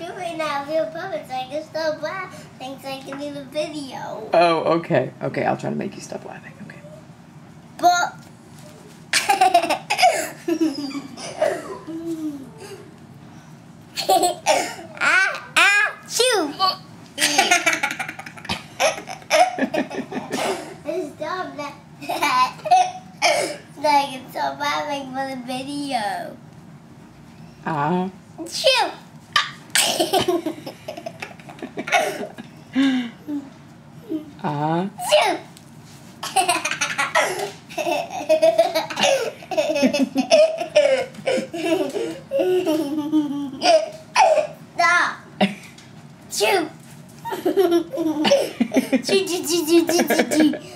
doing now real puppets. I can stop laughing so I can do the video. Oh, okay. Okay, I'll try to make you stop laughing. Okay. But shoot! Stop that. So I can stop laughing for the video. Shoot! Shoot! Stop! Shoot! Shoot! Shoot! Shoot! Shoot! Shoot!